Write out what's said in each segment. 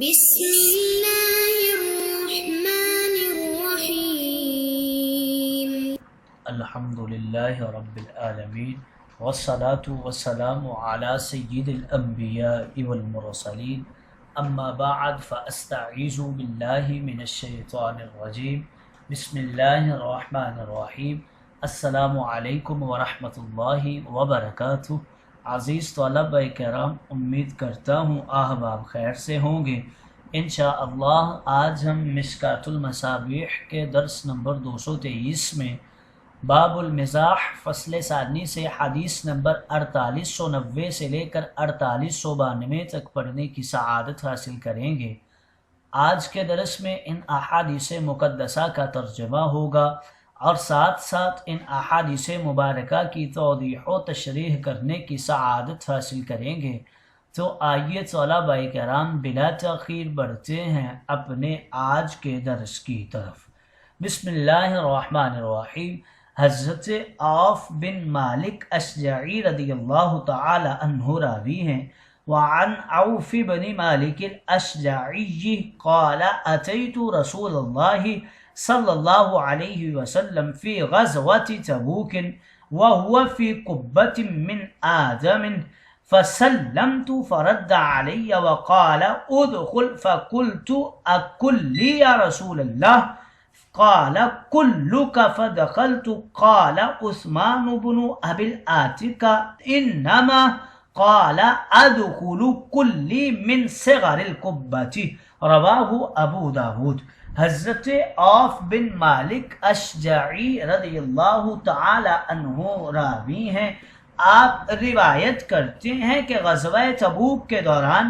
بسم الله الرحمن الرحيم. الحمد لله رب العالمين والصلاة والسلام على سيد الأنبياء والمرسلين أما بعد فأستعيذ بالله من الشيطان الرجيم بسم الله الرحمن الرحيم السلام علیکم ورحمۃ اللہ وبرکاتہ۔ عزیز طلبہ کرام، امید کرتا ہوں احباب خیر سے ہوں گے۔ انشاءاللہ آج ہم مشکاۃ المصابیح کے درس نمبر 223 میں باب المزاح فصل ثانی سے حدیث نمبر 4890 سے لے کر 4892 تک پڑھنے کی سعادت حاصل کریں گے۔ آج کے درس میں ان احادیث مقدسہ کا ترجمہ ہوگا اور ساتھ ساتھ ان احادیث مبارکہ کی توضیح و تشریح کرنے کی سعادت حاصل کریں گے۔ تو آئیے طلبہ کرام بلا تاخیر بڑھتے ہیں اپنے آج کے درس کی طرف۔ بسم اللہ الرحمن الرحیم۔ حضرت عوف بن مالک اشجعی رضی اللہ تعالی عنہ راوی ہیں۔ وعن عوف بن مالک الاشجعی قال اتیت رسول اللہ صلی اللہ علیہ وسلم فی غزوة تبوک وهو فی قبة من آدم فسلمت فرد علی وقال ادخل فقلت اکل لی یا رسول اللہ قال كلك فدخلت قال عثمان بن ابي العاتق انما قال ادخل كلي من صغر القبة رواہ ابو داود۔ حضرت عوف بن مالک اشجعی رضی اللہ تعالی عنہ راوی ہیں۔ آپ روایت کرتے ہیں کہ غزوہ تبوک کے دوران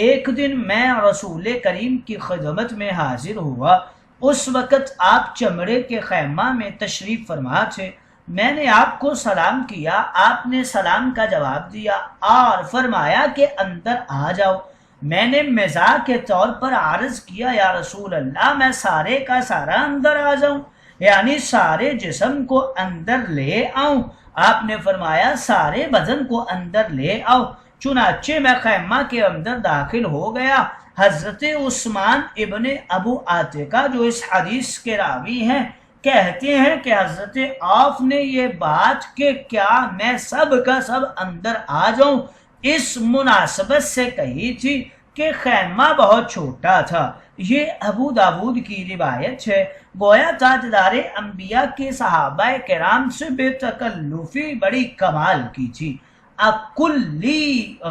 ایک دن میں رسول کریم کی خدمت میں حاضر ہوا۔ اس وقت آپ چمڑے کے خیمہ میں تشریف فرما تھے۔ میں نے آپ کو سلام کیا، آپ نے سلام کا جواب دیا اور فرمایا کہ اندر آ جاؤ۔ میں نے مزاح کے طور پر عرض کیا یا رسول اللہ میں سارے کا سارا اندر آ جاؤں، یعنی سارے جسم کو اندر لے آؤں؟ آپ نے فرمایا سارے بدن کو اندر لے آؤ۔ چنانچہ میں خیمہ کے اندر داخل ہو گیا۔ حضرت عثمان ابن ابو عاتقہ جو اس حدیث کے راوی ہیں کہتے ہیں کہ حضرت عوف نے یہ بات کہ کیا میں سب کا سب اندر آ جاؤں اس مناسبت سے کہی تھی کہ خیمہ بہت چھوٹا تھا۔ یہ ابو داود کی روایت ہے۔ گویا تاجدار انبیاء کے صحابہ کرام سے بے تکلفی بڑی کمال کی تھی۔ اکلی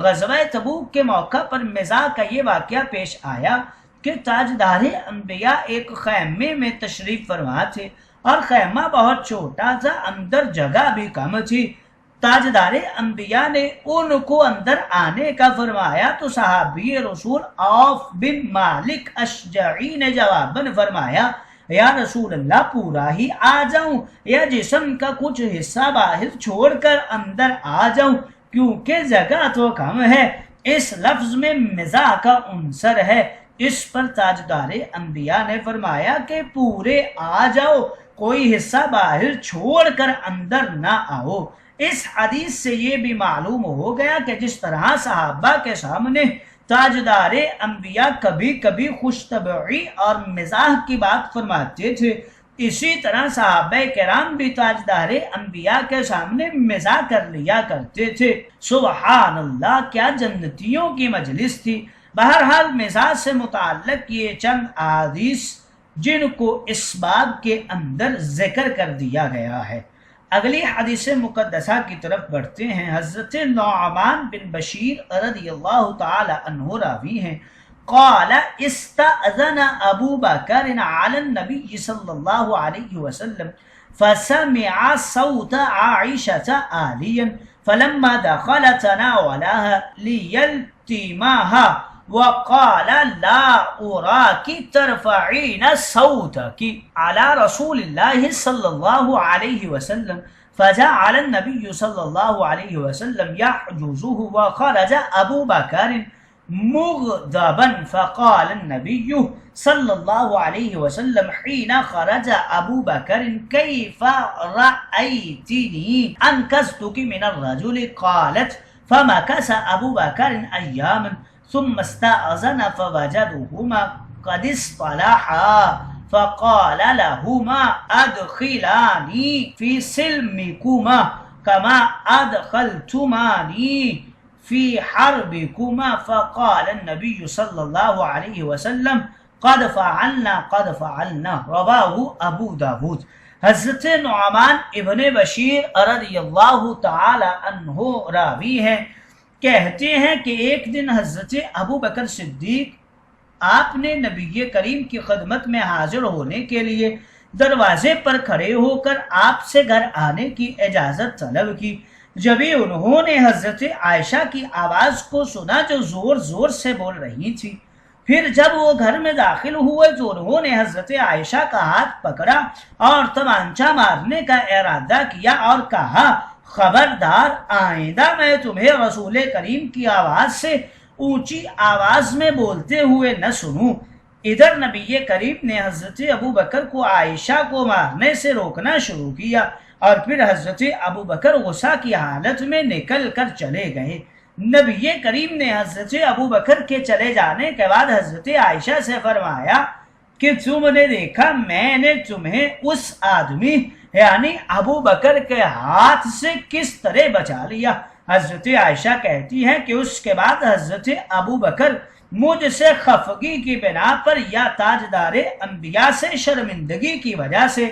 غزوہ تبوک کے موقع پر مزاح کا یہ واقعہ پیش آیا کہ تاجدار انبیاء ایک خیمے میں تشریف فرما تھے اور خیمہ بہت چھوٹا تھا، اندر جگہ بھی کم تھی۔ تاجدار انبیاء نے ان کو اندر آنے کا فرمایا تو صحابی رسول عوف بن مالک اشجعی نے جواباً فرمایا یا رسول اللہ پورا ہی آ جاؤں یا جسم کا کچھ حصہ باہر چھوڑ کر اندر آ جاؤں، کیونکہ جگہ تو کم ہے۔ اس لفظ میں مزاح کا عنصر ہے۔ اس پر تاجدار انبیاء نے فرمایا کہ پورے آ جاؤ، کوئی حصہ باہر چھوڑ کر اندر نہ آؤ۔ اس حدیث سے یہ بھی معلوم ہو گیا کہ جس طرح صحابہ کے سامنے تاجدار انبیاء کبھی کبھی خوش طبعی اور مزاح کی بات فرماتے تھے، اسی طرح صحابہ کرام بھی تاجدار انبیاء کے سامنے مزاح کر لیا کرتے تھے۔ سبحان اللہ، کیا جنتیوں کی مجلس تھی۔ بہرحال مزاح سے متعلق یہ چند احادیث جن کو اس باب کے اندر ذکر کر دیا گیا ہے۔ اگلی حدیث مقدسہ کی طرف بڑھتے ہیں۔ حضرت نعمان بن بشیر رضی اللہ تعالی عنہ راوی ہیں۔ قال استأذن ابو بکر علی النبی صلی اللہ علیہ وسلم فسمع صوت عائشة عالیا فلما دخل تناولها ليلتمها وقال لا أراك ترفعين صوتك على رسول الله صلى الله عليه وسلم فجعل النبي صلى الله عليه وسلم يحجزه وخرج أبو بكر مغضبا فقال النبي صلى الله عليه وسلم حين خرج أبو بكر كيف رأيتني أنقذتك من الرجل؟ قالت فمكث أبو بكر أياما ثم استأذن فوجدهما قد اصطلحا فقال لهما ادخلاني في سلمكما كما ادخلتماني في حربكما فقال النبي صلی اللہ علیہ وسلم قد فعلنا رواہ ابو داود۔ حضرت نعمان ابن بشیر رضی اللہ تعالی عنہ راوی ہیں، کہتے ہیں کہ ایک دن حضرت ابو بکر صدیق آپ نے نبی کریم کی خدمت میں حاضر ہونے کے لیے دروازے پر کھڑے ہو کر آپ سے گھر آنے کی اجازت طلب کی۔ جبھی انہوں نے حضرت عائشہ کی آواز کو سنا جو زور زور سے بول رہی تھی، پھر جب وہ گھر میں داخل ہوئے تو انہوں نے حضرت عائشہ کا ہاتھ پکڑا اور تمانچہ مارنے کا ارادہ کیا اور کہا خبردار آئندہ میں تمہیں رسول کریم کی آواز سے اونچی آواز میں بولتے ہوئے نہ سنوں۔ ادھر نبی کریم نے حضرت ابو بکر کو عائشہ کو مارنے سے روکنا شروع کیا اور پھر حضرت ابو بکر غصہ کی حالت میں نکل کر چلے گئے۔ نبی کریم نے حضرت ابو بکر کے چلے جانے کے بعد حضرت عائشہ سے فرمایا کہ تم نے دیکھا میں نے تمہیں اس آدمی یعنی ابو بکر کے ہاتھ سے کس طرح بچا لیا۔ حضرت عائشہ کہتی ہیں کہ اس کے بعد حضرت ابو بکر مجھ سے خفگی کی بنا پر یا تاجدار انبیاء سے شرمندگی کی وجہ سے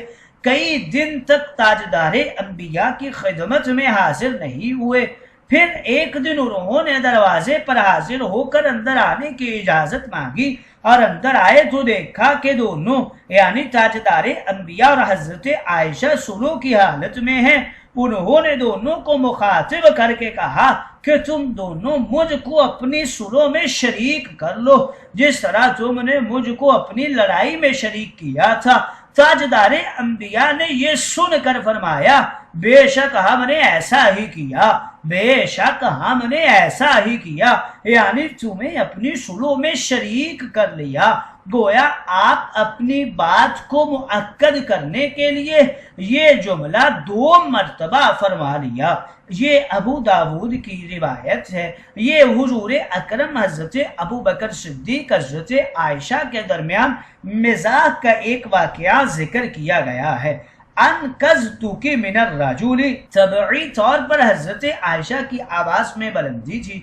کئی دن تک تاجدار انبیاء کی خدمت میں حاضر نہیں ہوئے۔ پھر ایک دن انہوں نے دروازے پر حاضر ہو کر اندر آنے کی اجازت مانگی اور اندر آئے تو دیکھا کہ دونوں یعنی تاجدار انبیاء اور حضرت عائشہ سلو کی حالت میں ہیں۔ انہوں نے دونوں کو مخاطب کر کے کہا کہ تم دونوں مجھ کو اپنی سلو میں شریک کر لو جس طرح تم نے مجھ کو اپنی لڑائی میں شریک کیا تھا۔ تاجدار انبیاء نے یہ سن کر فرمایا بے شک ہم نے ایسا ہی کیا، بے شک ہم نے ایسا ہی کیا، یعنی تمہیں اپنی سلو میں شریک کر لیا۔ گویا آپ اپنی بات کو مؤکد کرنے کے لیے یہ جملہ 2 مرتبہ فرما لیا۔ یہ ابو داود کی روایت ہے۔ یہ حضور اکرم حضرت ابو بکر صدیق حضرت عائشہ کے درمیان مزاح کا ایک واقعہ ذکر کیا گیا ہے۔ انقذتک من الرجل طبعی طور پر حضرت عائشہ کی آواز میں بلندی تھی۔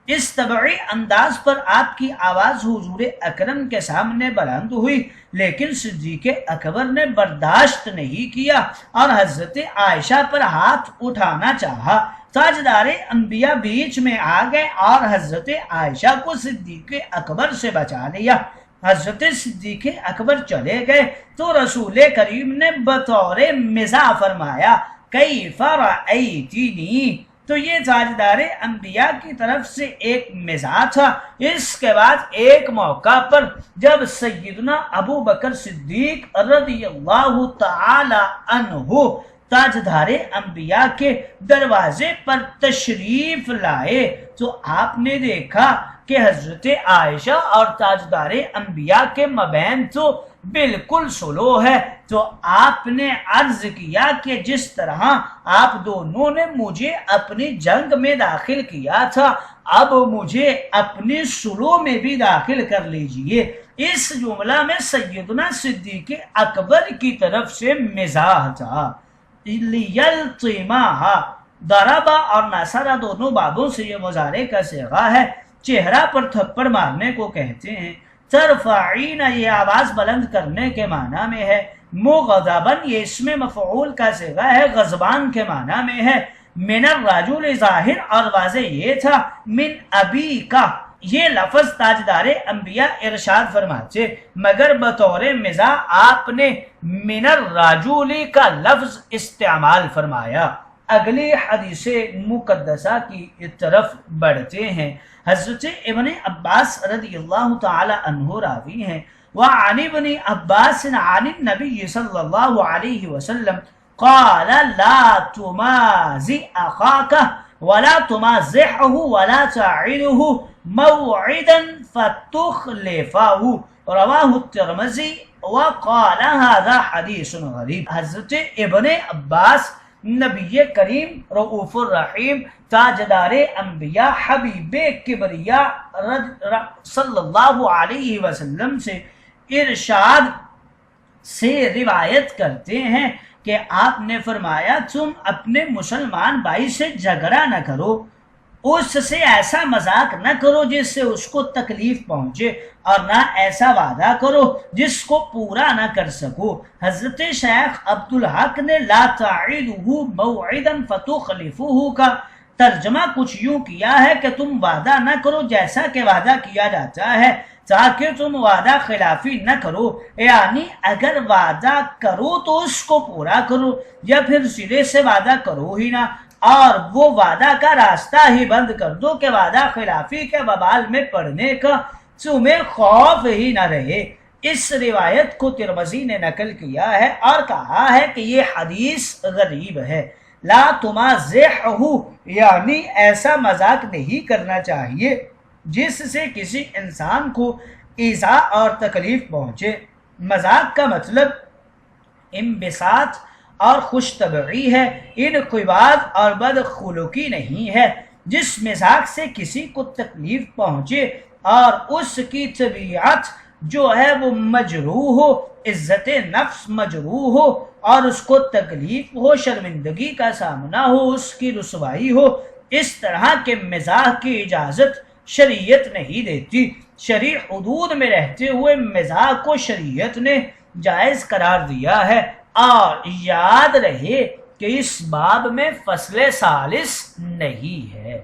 اس طبعی انداز پر آپ کی آواز حضور اکرم کے سامنے بلند ہوئی، لیکن صدیق اکبر نے برداشت نہیں کیا اور حضرت عائشہ پر ہاتھ اٹھانا چاہا۔ تاجدار انبیاء بیچ میں آ گئے اور حضرت عائشہ کو صدیق اکبر سے بچا لیا۔ حضرت صدیق اکبر چلے گئے تو رسول کریم نے بطور مزاح فرمایا کیف رأیتنی، تو یہ تاجدار انبیاء کی طرف سے ایک مزاح تھا۔ اس کے بعد ایک موقع پر جب سیدنا ابو بکر صدیق رضی اللہ تعالی عنہ تاجدار انبیاء کے دروازے پر تشریف لائے تو آپ نے دیکھا کہ حضرت عائشہ اور تاجدار انبیاء کے مابین تو بالکل سلو ہے۔ تو آپ نے عرض کیا کہ جس طرح آپ دونوں نے مجھے اپنی جنگ میں داخل کیا تھا اب مجھے اپنی سلو میں بھی داخل کر لیجئے۔ اس جملہ میں سیدنا صدیق اکبر کی طرف سے مزاح تھا۔ لیلطمہا، ضربہ اور نصرہ دونوں بابوں سے یہ مضارع کا صیغہ ہے، چہرہ پر تھپڑ مارنے کو کہتے ہیں۔ ترفعین یہ آواز بلند کرنے کے معنی میں ہے۔ مغضبن یہ اسم مفعول کا صیغہ ہے، غضبان کے معنی میں ہے۔ من الرجل ظاہر اور واضح یہ تھا من ابی کا، یہ لفظ تاجدار انبیاء ارشاد فرماتے مگر بطور مزاح آپ نے من الرجل کا لفظ استعمال فرمایا۔ اگلی حدیث مقدسہ کی طرف بڑھتے ہیں۔ حضرت ابن عباس رضی اللہ تعالی عنہ راوی ہیں، وعن ابن عباس عن النبی صلی اللہ علیہ وسلم قال لا تمازع اخاك ولا تمازحه ولا تعده موعدا فتخلفه رواہ الترمذی وقال هذا حدیث غریب۔ حضرت ابن عباس نبی کریم رؤوف الرحیم تاجدار انبیاء حبیب کبریا صلی اللہ علیہ وسلم سے ارشاد سے روایت کرتے ہیں کہ آپ نے فرمایا تم اپنے مسلمان بھائی سے جھگڑا نہ کرو، اس سے ایسا مذاق نہ کرو جس سے اس کو تکلیف پہنچے، اور نہ ایسا وعدہ کرو جس کو پورا نہ کر سکو۔ حضرت شیخ عبدالحق نے لا تعیدہ موعدا فتخلفہ کا ترجمہ کچھ یوں کیا ہے کہ تم وعدہ نہ کرو جیسا کہ وعدہ کیا جاتا ہے تاکہ تم وعدہ خلافی نہ کرو، یعنی اگر وعدہ کرو تو اس کو پورا کرو، یا پھر سرے سے وعدہ کرو ہی نہ، اور وہ وعدہ کا راستہ ہی بند کر دو کہ وعدہ خلافی کے وبال میں پڑنے کا تمہیں خوف ہی نہ رہے۔ اس روایت کو ترمذی نے نقل کیا ہے اور کہا ہے کہ یہ حدیث غریب ہے۔ لا تمازحہ یعنی ایسا مذاق نہیں کرنا چاہیے جس سے کسی انسان کو ایذا اور تکلیف پہنچے۔ مذاق کا مطلب انبساط اور خوش طبعی ہے، انقباض اور بدخلقی نہیں ہے۔ جس مذاق سے کسی کو تکلیف پہنچے اور اس کی طبیعت جو ہے وہ مجروح ہو، عزت نفس مجروح ہو، اور اس کو تکلیف ہو، شرمندگی کا سامنا ہو، اس کی رسوائی ہو، اس طرح کے مزاح کی اجازت شریعت نہیں دیتی۔ شرعی حدود میں رہتے ہوئے مزاح کو شریعت نے جائز قرار دیا ہے، اور یاد رہے کہ اس باب میں فصل ثالث نہیں ہے۔